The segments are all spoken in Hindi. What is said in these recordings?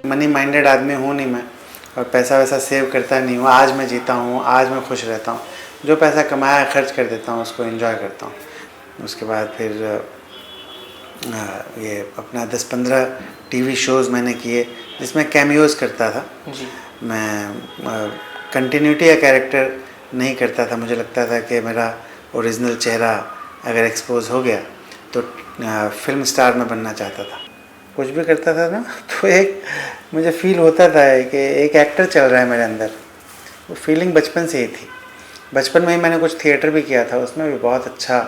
मनी माइंडेड आदमी हूँ नहीं मैं, और पैसा वैसा सेव करता नहीं हूँ। आज मैं जीता हूँ, आज मैं खुश रहता हूँ। जो पैसा कमाया खर्च कर देता हूँ, उसको एंजॉय करता हूँ। उसके बाद फिर ये अपना 10-15 टीवी शोज़ मैंने किए जिसमें कैमियोज़ करता था जी। मैं। कंटिन्यूटी या कैरेक्टर नहीं करता था। मुझे लगता था कि मेरा ओरिजिनल चेहरा अगर एक्सपोज हो गया तो फिल्म स्टार में बनना चाहता था। कुछ भी करता था ना तो एक मुझे फील होता था कि एक एक्टर चल रहा है मेरे अंदर। वो फीलिंग बचपन से ही थी। बचपन में ही मैंने कुछ थिएटर भी किया था, उसमें भी बहुत अच्छा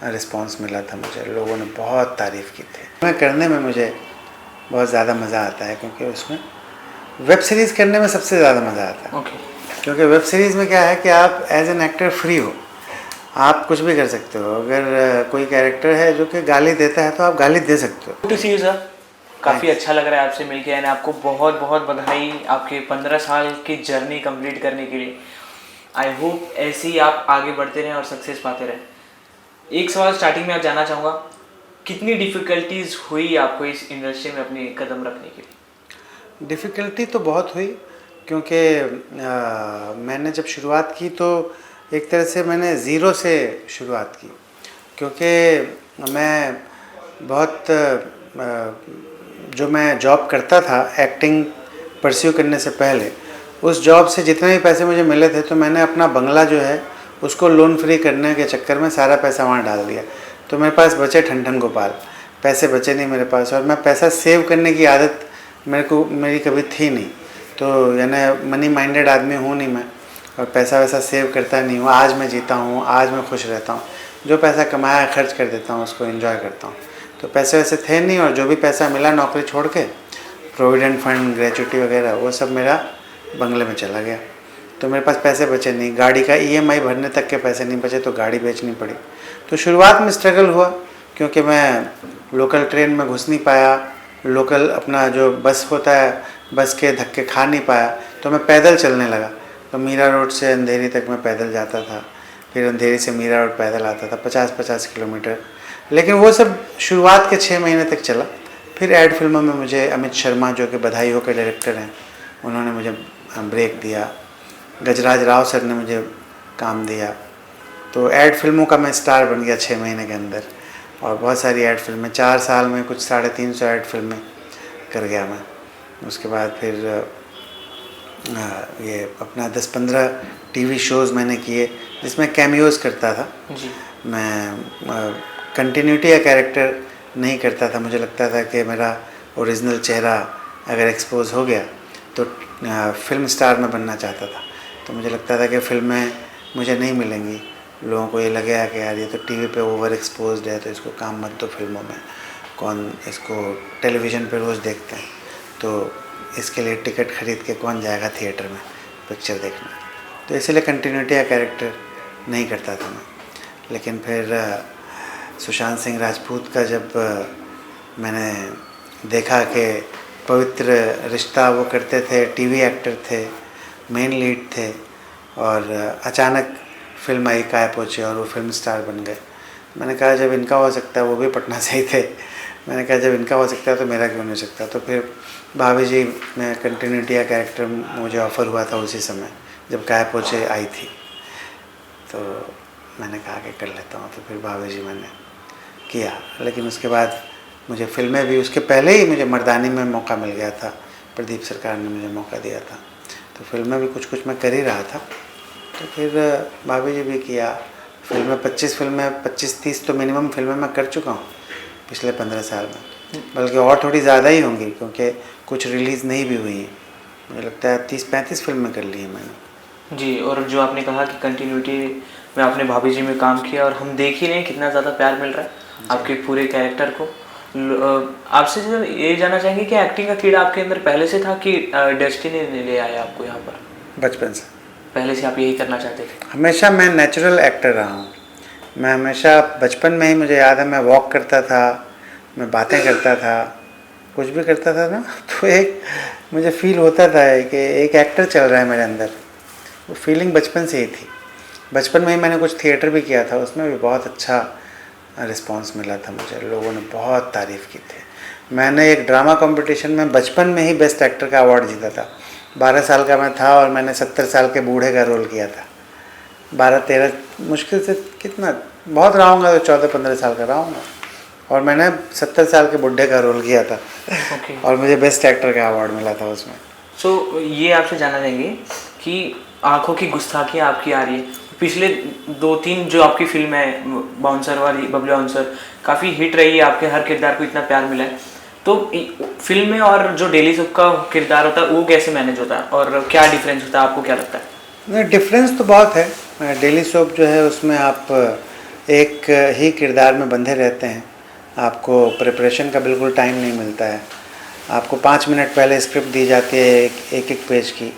रिस्पांस मिला था मुझे, लोगों ने बहुत तारीफ़ की थी। मैं करने में मुझे बहुत ज़्यादा मज़ा आता है क्योंकि उसमें वेब सीरीज़ करने में सबसे ज़्यादा मज़ा आता है। ओके। क्योंकि वेब सीरीज़ में क्या है कि आप एज एन एक्टर फ्री हो, आप कुछ भी कर सकते हो। अगर कोई कैरेक्टर है जो कि गाली देता है तो आप गाली दे सकते हो। टू सी यू सर, काफ़ी अच्छा लग रहा है आपसे मिलके एंड आपको बहुत बहुत बधाई आपके 15 साल की जर्नी कंप्लीट करने के लिए। आई होप ऐसे ही आप आगे बढ़ते रहें और सक्सेस पाते रहें। एक सवाल स्टार्टिंग में आप जानना चाहूँगा, कितनी डिफ़िकल्टीज़ हुई आपको इस इंडस्ट्री में अपने कदम रखने के लिए? डिफ़िकल्टी तो बहुत हुई क्योंकि मैंने जब शुरुआत की तो एक तरह से मैंने ज़ीरो से शुरुआत की, क्योंकि मैं बहुत जो मैं जॉब करता था एक्टिंग परस्यू करने से पहले, उस जॉब से जितने भी पैसे मुझे मिले थे तो मैंने अपना बंगला जो है उसको लोन फ्री करने के चक्कर में सारा पैसा वहाँ डाल दिया। तो मेरे पास बचे ठन गोपाल, पैसे बचे नहीं मेरे पास। और मैं पैसा सेव करने की आदत मेरी कभी थी नहीं। तो यानी मनी माइंडेड आदमी हूँ नहीं मैं, और पैसा वैसा सेव करता नहीं हूँ। आज मैं जीता हूँ, आज मैं खुश रहता हूँ। जो पैसा कमाया खर्च कर देता हूँ, उसको एंजॉय करता हूँ। तो पैसे वैसे थे नहीं, और जो भी पैसा मिला नौकरी छोड़ के, प्रोविडेंट फंड, ग्रेचुटी वगैरह, वो सब मेरा बंगले में चला गया। तो मेरे पास पैसे बचे नहीं, गाड़ी का ईएमआई भरने तक के पैसे नहीं बचे, तो गाड़ी बेचनी पड़ी। तो शुरुआत में स्ट्रगल हुआ क्योंकि मैं लोकल ट्रेन में घुस नहीं पाया, लोकल अपना जो बस होता है बस के धक्के खा नहीं पाया, तो मैं पैदल चलने लगा। तो मीरा रोड से अंधेरी तक मैं पैदल जाता था, फिर अंधेरी से मीरा रोड पैदल आता था 50-50 किलोमीटर। लेकिन वो सब शुरुआत के 6 महीने तक चला। फिर ऐड फिल्मों में मुझे अमित शर्मा, जो कि बधाई हो के डायरेक्टर हैं, उन्होंने मुझे ब्रेक दिया। गजराज राव सर ने मुझे काम दिया। तो ऐड फिल्मों का मैं स्टार बन गया 6 महीने के अंदर। और बहुत सारी ऐड फिल्में, 4 साल में कुछ 350 ऐड फिल्में कर गया मैं। उसके बाद फिर ये अपना 10-15 टीवी शोज़ मैंने किए जिसमें कैमियोज़ करता था जी। मैं। कंटिन्यूटी या कैरेक्टर नहीं करता था। मुझे लगता था कि मेरा ओरिजिनल चेहरा अगर एक्सपोज हो गया तो फिल्म स्टार में बनना चाहता था। तो मुझे लगता था कि फिल्में मुझे नहीं मिलेंगी, लोगों को ये लगेगा कि यार ये तो टीवी पे ओवर एक्सपोज्ड है, तो इसको काम मत दो फिल्मों में, कौन इसको टेलीविज़न पे रोज़ देखते हैं, तो इसके लिए टिकट खरीद के कौन जाएगा थिएटर में पिक्चर देखना। तो इसलिए कंटिन्यूटी या कैरेक्टर नहीं करता था मैं। लेकिन फिर सुशांत सिंह राजपूत का जब मैंने देखा कि पवित्र रिश्ता वो करते थे, टीवी एक्टर थे, मेन लीड थे, और अचानक फिल्म आई काय पोछे और वो फिल्म स्टार बन गए। मैंने कहा जब इनका हो सकता है, वो भी पटना से ही थे, मैंने कहा जब इनका हो सकता है तो मेरा क्यों नहीं हो सकता। तो फिर भाभी जी में कंटिन्यूटी या कैरेक्टर मुझे ऑफ़र हुआ था उसी समय जब काय पोछे आई थी। तो मैंने कहा कि कर लेता हूँ। तो फिर भाभी जी मैंने किया। लेकिन उसके बाद मुझे फिल्में भी, उसके पहले ही मुझे मर्दानी में मौका मिल गया था, प्रदीप सरकार ने मुझे मौका दिया था। तो फिल्में भी कुछ कुछ मैं कर ही रहा था। तो फिर भाभी जी भी किया। फिल्में 25 फिल्में 25-30 तो मिनिमम फिल्में मैं कर चुका हूँ पिछले 15 साल में, बल्कि और थोड़ी ज़्यादा ही होंगी क्योंकि कुछ रिलीज़ नहीं भी हुई हैं। मुझे लगता है 30-35 फिल्में कर ली हैं मैंने। जी। और जो आपने कहा कि कंटिन्यूटी में आपने भाभी जी में काम किया, और हम देख ही रहे हैं कितना ज़्यादा प्यार मिल रहा है आपके पूरे कैरेक्टर को। आपसे जो ये जानना चाहेंगे कि एक्टिंग का कीड़ा आपके अंदर पहले से था कि डेस्टिनी ने ले आया आपको यहाँ पर? बचपन से, पहले से आप यही करना चाहते थे? हमेशा मैं नेचुरल एक्टर रहा हूँ। मैं हमेशा बचपन में ही, मुझे याद है, मैं वॉक करता था, मैं बातें करता था, कुछ भी करता था ना तो एक मुझे फील होता था कि एक एक्टर चल रहा है मेरे अंदर। वो फीलिंग बचपन से ही थी। बचपन में ही मैंने कुछ थिएटर भी किया था, उसमें भी बहुत अच्छा रिस्पांस मिला था मुझे, लोगों ने बहुत तारीफ़ की थी। मैंने एक ड्रामा कंपटीशन में बचपन में ही बेस्ट एक्टर का अवार्ड जीता था। 12 साल का मैं था और मैंने 70 साल के बूढ़े का रोल किया था। 12-13 मुश्किल से कितना बहुत रहा हूँगा तो 14-15 साल का रहा हूँगा, और मैंने 70 साल के बुढ़े का रोल किया था। और मुझे बेस्ट एक्टर का अवार्ड मिला था उसमें। सो ये आपसे जानना चाहेंगे कि आंखों की गुस्ताखी आपकी आ रही है, पिछले 2-3 जो आपकी फिल्म है बाउंसर वाली, बबली बाउंसर, काफ़ी हिट रही है, आपके हर किरदार को इतना प्यार मिला है, तो फिल्म में और जो डेली सोप का किरदार होता है वो कैसे मैनेज होता है और क्या डिफरेंस होता है, आपको क्या लगता है? नहीं, डिफरेंस तो बहुत है। डेली सोप जो है उसमें आप एक ही किरदार में बंधे रहते हैं, आपको प्रिपरेशन का बिल्कुल टाइम नहीं मिलता है। आपको 5 मिनट पहले स्क्रिप्ट दी जाती है एक पेज की,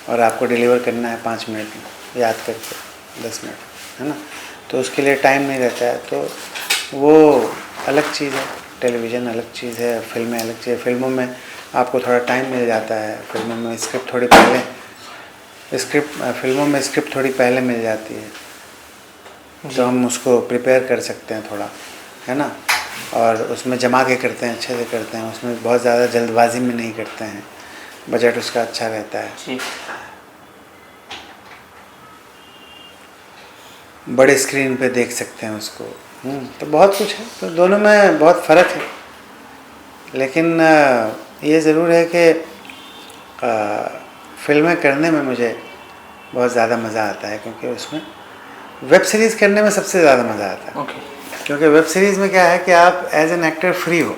और आपको डिलीवर करना है 5 मिनट में याद करके, 10 मिनट, है ना। तो उसके लिए टाइम नहीं रहता है, तो वो अलग चीज़ है। टेलीविज़न अलग चीज़ है, फिल्में अलग चीज़ है। फिल्मों में आपको थोड़ा टाइम मिल जाता है, फिल्मों में स्क्रिप्ट थोड़ी पहले मिल जाती है, तो हम उसको प्रिपेयर कर सकते हैं थोड़ा, है ना। और उसमें जमा के करते हैं, अच्छे से करते हैं, उसमें बहुत ज़्यादा जल्दबाजी में नहीं करते हैं, बजट उसका अच्छा रहता है जी। बड़े स्क्रीन पे देख सकते हैं उसको। तो बहुत कुछ है, तो दोनों में बहुत फ़र्क है। लेकिन ये ज़रूर है कि फिल्में करने में मुझे बहुत ज़्यादा मज़ा आता है, क्योंकि उसमें वेब सीरीज़ करने में सबसे ज़्यादा मज़ा आता है। ओके। क्योंकि वेब सीरीज़ में क्या है कि आप एज एन एक्टर फ्री हो,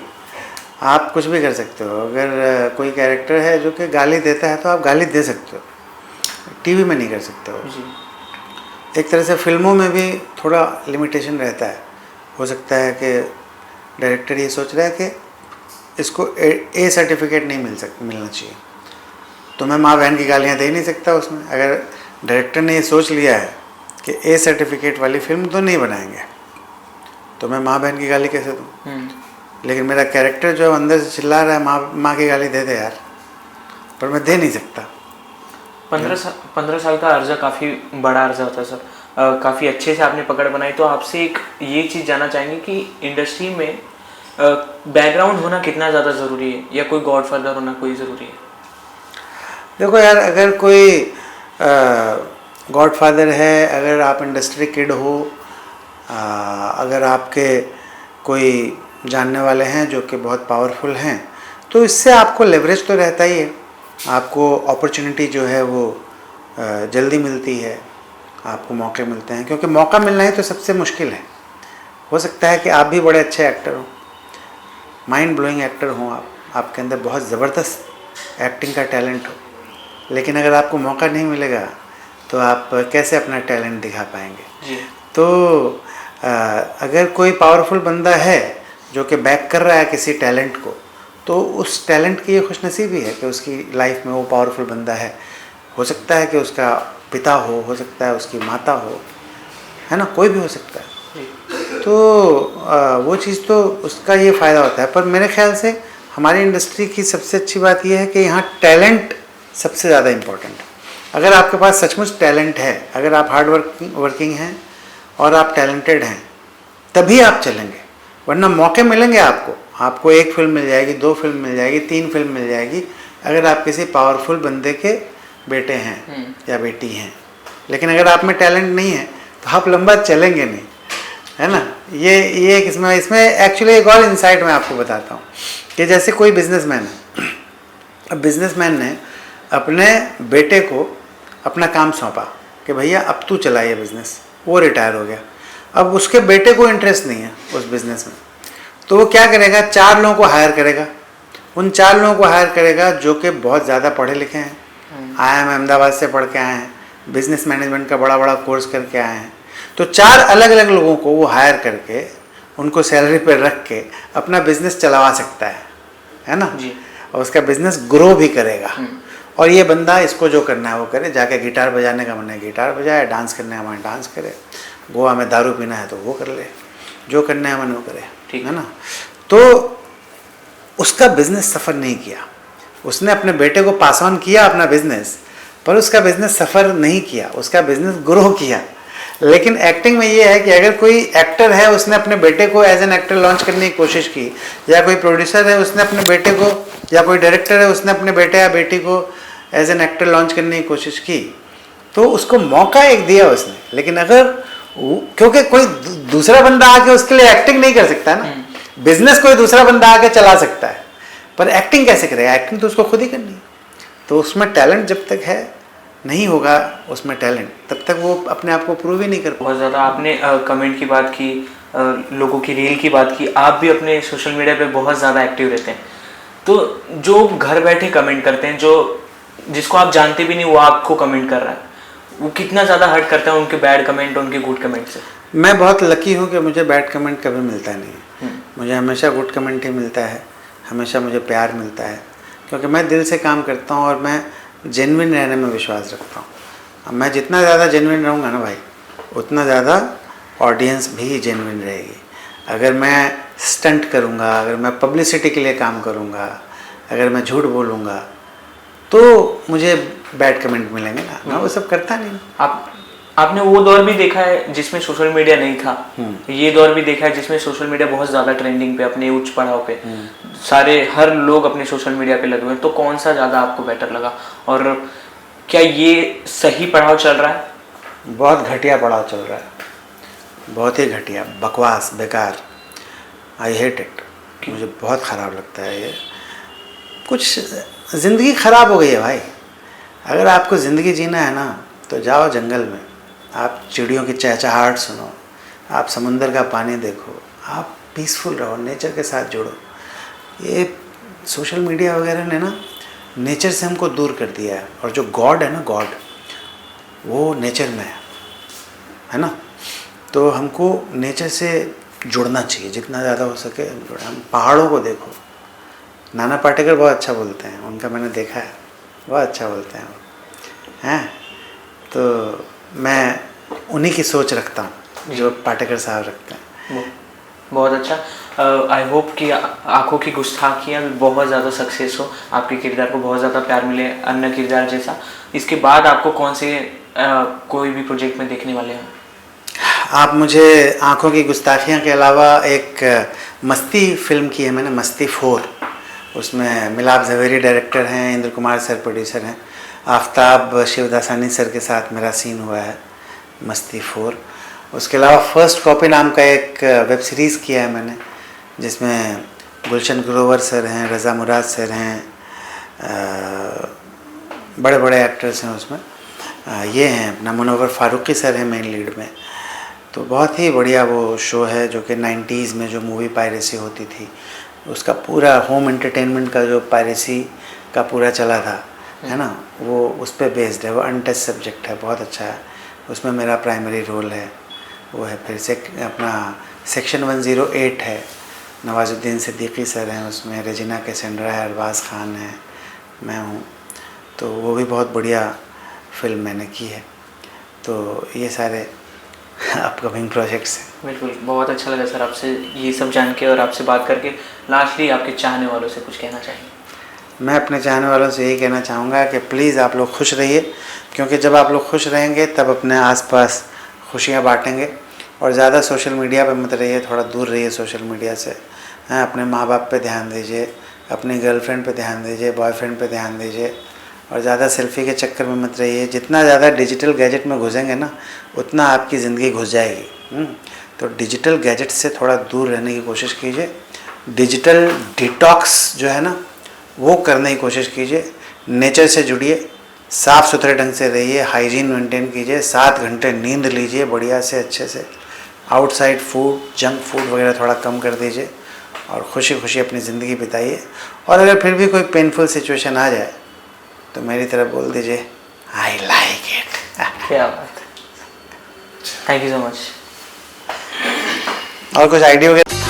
आप कुछ भी कर सकते हो। अगर कोई कैरेक्टर है जो कि गाली देता है तो आप गाली दे सकते हो, टीवी में नहीं कर सकते हो। जी। एक तरह से फिल्मों में भी थोड़ा लिमिटेशन रहता है। हो सकता है कि डायरेक्टर ये सोच रहा है कि इसको ए सर्टिफिकेट नहीं मिलना चाहिए, तो मैं माँ बहन की गालियाँ दे ही नहीं सकता उसमें। अगर डायरेक्टर ने ये सोच लिया है कि ए सर्टिफिकेट वाली फिल्म तो नहीं बनाएंगे, तो मैं माँ बहन की गाली कैसे दूँ? लेकिन मेरा कैरेक्टर जो अंदर से चिल्ला रहा है माँ की गाली दे दे यार, पर मैं दे नहीं सकता। 15 साल का अर्जा काफ़ी बड़ा अर्जा होता है सर। काफ़ी अच्छे से आपने पकड़ बनाई। तो आपसे एक ये चीज़ जानना चाहेंगे कि इंडस्ट्री में बैकग्राउंड होना कितना ज़्यादा ज़रूरी है, या कोई गॉडफादर होना कोई ज़रूरी है? देखो यार, अगर कोई गॉडफादर है, अगर आप इंडस्ट्री किड हो, अगर आपके कोई जानने वाले हैं जो कि बहुत पावरफुल हैं, तो इससे आपको लेवरेज तो रहता ही है। आपको अपॉर्चुनिटी जो है वो जल्दी मिलती है, आपको मौके मिलते हैं, क्योंकि मौका मिलना ही तो सबसे मुश्किल है। हो सकता है कि आप भी बड़े अच्छे एक्टर हो, माइंड ब्लोइंग एक्टर हो, आपके अंदर बहुत ज़बरदस्त एक्टिंग का टैलेंट हो, लेकिन अगर आपको मौका नहीं मिलेगा तो आप कैसे अपना टैलेंट दिखा पाएंगे? जी। तो अगर कोई पावरफुल बंदा है जो कि बैक कर रहा है किसी टैलेंट को, तो उस टैलेंट की ये खुशनसीबी है कि उसकी लाइफ में वो पावरफुल बंदा है। हो सकता है कि उसका पिता हो सकता है उसकी माता हो, है ना, कोई भी हो सकता है। तो वो चीज़ तो उसका ये फ़ायदा होता है। पर मेरे ख्याल से हमारी इंडस्ट्री की सबसे अच्छी बात ये है कि यहाँ टैलेंट सबसे ज़्यादा इम्पोर्टेंट है। अगर आपके पास सचमुच टैलेंट है, अगर आप हार्ड वर्किंग हैं और आप टैलेंटेड हैं, तभी आप चलेंगे। वरना मौके मिलेंगे आपको 1 फिल्म मिल जाएगी, 2 फिल्म मिल जाएगी, 3 फिल्म मिल जाएगी, अगर आप किसी पावरफुल बंदे के बेटे हैं या बेटी हैं। लेकिन अगर आप में टैलेंट नहीं है तो आप लंबा चलेंगे नहीं, है ना। ये इसमें एक्चुअली एक और इंसाइट मैं आपको बताता हूँ कि जैसे कोई बिजनेसमैन है, अब बिजनेसमैन ने अपने बेटे को अपना काम सौंपा कि भैया अब तू चलाइए बिज़नेस। वो रिटायर हो गया, अब उसके बेटे को इंटरेस्ट नहीं है उस बिज़नेस में, तो वो क्या करेगा? 4 लोगों को हायर करेगा। उन 4 लोगों को हायर करेगा जो कि बहुत ज़्यादा पढ़े लिखे हैं, IIM अहमदाबाद से पढ़ के आए हैं, बिज़नेस मैनेजमेंट का बड़ा कोर्स करके आए हैं। तो 4 अलग अलग लोगों को वो हायर करके उनको सैलरी पर रख के अपना बिज़नेस चलवा सकता है ना जी। और उसका बिज़नेस ग्रो भी करेगा। और ये बंदा इसको जो करना है वो करे, जाके गिटार बजाने का मन है गिटार बजाए, डांस करने का मन डांस करे, गोवा में दारू पीना है तो वो कर ले, जो करना है मन वो करे, ठीक है ना। तो उसका बिज़नेस सफ़र नहीं किया, उसने अपने बेटे को पास ऑन किया अपना बिज़नेस, पर उसका बिज़नेस सफ़र नहीं किया, उसका बिज़नेस ग्रो किया। लेकिन एक्टिंग में ये है कि अगर कोई एक्टर है उसने अपने बेटे को एज एन एक्टर लॉन्च करने की कोशिश की, या कोई प्रोड्यूसर है उसने अपने बेटे को, या कोई डायरेक्टर है उसने अपने बेटे या बेटी को एज एन एक्टर लॉन्च करने की कोशिश की, तो उसको मौका एक दिया उसने। लेकिन अगर क्योंकि कोई दूसरा बंदा आके उसके लिए एक्टिंग नहीं कर सकता है ना, बिजनेस कोई दूसरा बंदा आके चला सकता है, पर एक्टिंग कैसे करेगा? एक्टिंग तो उसको खुद ही करनी है। तो उसमें टैलेंट जब तक है, नहीं होगा उसमें टैलेंट, तब तक वो अपने आप को प्रूव ही नहीं कर पाएगा। बहुत ज़्यादा आपने कमेंट की बात की, लोगों की रील की बात की। आप भी अपने सोशल मीडिया पे बहुत ज़्यादा एक्टिव रहते हैं, तो जो घर बैठे कमेंट करते हैं, जो जिसको आप जानते भी नहीं वो आपको कमेंट कर रहा है, वो कितना ज़्यादा हर्ट करता है उनके बैड कमेंट उनके गुड कमेंट से? मैं बहुत लकी हूँ कि मुझे बैड कमेंट कभी मिलता नहीं है। मुझे हमेशा गुड कमेंट ही मिलता है, हमेशा मुझे प्यार मिलता है, क्योंकि मैं दिल से काम करता हूँ और मैं जेन्युइन रहने में विश्वास रखता हूँ। अब मैं जितना ज़्यादा जेन्युइन रहूँगा ना भाई, उतना ज़्यादा ऑडियंस भी जेन्युइन रहेगी। अगर मैं स्टंट करूँगा, अगर मैं पब्लिसिटी के लिए काम करूँगा, अगर मैं झूठ बोलूँगा, तो मुझे बैड कमेंट मिलेंगे ना। मैं वो सब करता नहीं। आपने वो दौर भी देखा है जिसमें सोशल मीडिया नहीं था, ये दौर भी देखा है जिसमें सोशल मीडिया बहुत ज़्यादा ट्रेंडिंग पे, अपने उच्च पड़ाव पे, सारे हर लोग अपने सोशल मीडिया पे लगे हुए हैं। तो कौन सा ज़्यादा आपको बेटर लगा, और क्या ये सही पड़ाव चल रहा है? बहुत घटिया पड़ाव चल रहा है, बहुत ही घटिया, बकवास, बेकार। I hate it. मुझे बहुत ख़राब लगता है ये। कुछ ज़िंदगी ख़राब हो गई है भाई। अगर आपको ज़िंदगी जीना है ना, तो जाओ जंगल में, आप चिड़ियों की चहचहाहट सुनो, आप समुंदर का पानी देखो, आप पीसफुल रहो, नेचर के साथ जुड़ो। ये सोशल मीडिया वगैरह ने ना नेचर से हमको दूर कर दिया है। और जो गॉड है ना, गॉड वो नेचर में है ना। तो हमको नेचर से जुड़ना चाहिए, जितना ज़्यादा हो सके हम पहाड़ों को देखो। नाना पाटेकर बहुत अच्छा बोलते हैं, उनका मैंने देखा है, बहुत अच्छा बोलते हैं वो, हैं। तो मैं उन्हीं की सोच रखता हूँ जो पाटेकर साहब रखते हैं। बहुत अच्छा। आई होप कि आंखों की गुस्ताखियाँ भी बहुत ज़्यादा सक्सेस हो, आपके किरदार को बहुत ज़्यादा प्यार मिले, अन्य किरदार जैसा। इसके बाद आपको कौन से कोई भी प्रोजेक्ट में देखने वाले हैं? आप मुझे आंखों की गुस्ताखियाँ के अलावा एक मस्ती फिल्म की है मैंने, मस्ती 4। उसमें मिलाप ज़वेरी डायरेक्टर हैं, इंद्र कुमार सर प्रोड्यूसर हैं, आफ्ताब शिवदासानी सर के साथ मेरा सीन हुआ है, मस्ती 4। उसके अलावा फर्स्ट कॉपी नाम का एक वेब सीरीज़ किया है मैंने, जिसमें गुलशन ग्रोवर सर हैं, रज़ा मुराद सर हैं, बड़े बड़े एक्टर्स हैं उसमें। ये हैं अपना मुनव्वर फारूकी सर हैं मेन लीड में। तो बहुत ही बढ़िया वो शो है, जो कि 90s में जो मूवी पायरेसी होती थी, उसका पूरा होम एंटरटेनमेंट का जो पायरेसी का पूरा चला था, है ना, वो उस पर बेस्ड है। वो अनटच सब्जेक्ट है, बहुत अच्छा है। उसमें मेरा प्राइमरी रोल है वो है। फिर से अपना सेक्शन 108 है, नवाजुद्दीन सिद्दीकी सर हैं उसमें, रेजिना कैसेंड्रा है, अरबाज़ खान है, मैं हूँ। तो वो भी बहुत बढ़िया फिल्म मैंने की है। तो ये सारे अपकमिंग प्रोजेक्ट्स हैं। बिल्कुल, बहुत अच्छा लगा सर आपसे ये सब जान के और आपसे बात करके। लास्टली आपके चाहने वालों से कुछ कहना चाहिए? मैं अपने चाहने वालों से यही कहना चाहूँगा कि प्लीज़ आप लोग खुश रहिए, क्योंकि जब आप लोग खुश रहेंगे तब अपने आसपास खुशियाँ बांटेंगे। और ज़्यादा सोशल मीडिया पे मत रहिए, थोड़ा दूर रहिए सोशल मीडिया से। हैं, अपने माँ बाप पे ध्यान दीजिए, अपनी गर्लफ्रेंड पे ध्यान दीजिए, बॉयफ्रेंड पे ध्यान दीजिए, और ज़्यादा सेल्फ़ी के चक्कर में मत रहिए। जितना ज़्यादा डिजिटल गैजेट में घुसेंगे ना, उतना आपकी ज़िंदगी घुस जाएगी। तो डिजिटल गैजेट से थोड़ा दूर रहने की कोशिश कीजिए। डिजिटल डिटॉक्स जो है ना, वो करने की कोशिश कीजिए। नेचर से जुड़िए, साफ़ सुथरे ढंग से रहिए, हाइजीन मेंटेन कीजिए, 7 घंटे नींद लीजिए बढ़िया से, अच्छे से। आउटसाइड फूड, जंक फूड वगैरह थोड़ा कम कर दीजिए, और खुशी खुशी अपनी ज़िंदगी बिताइए। और अगर फिर भी कोई पेनफुल सिचुएशन आ जाए तो मेरी तरफ बोल दीजिए, आई लाइक इट। क्या बात है, थैंक यू सो मच। और कुछ आइडिया वगैरह?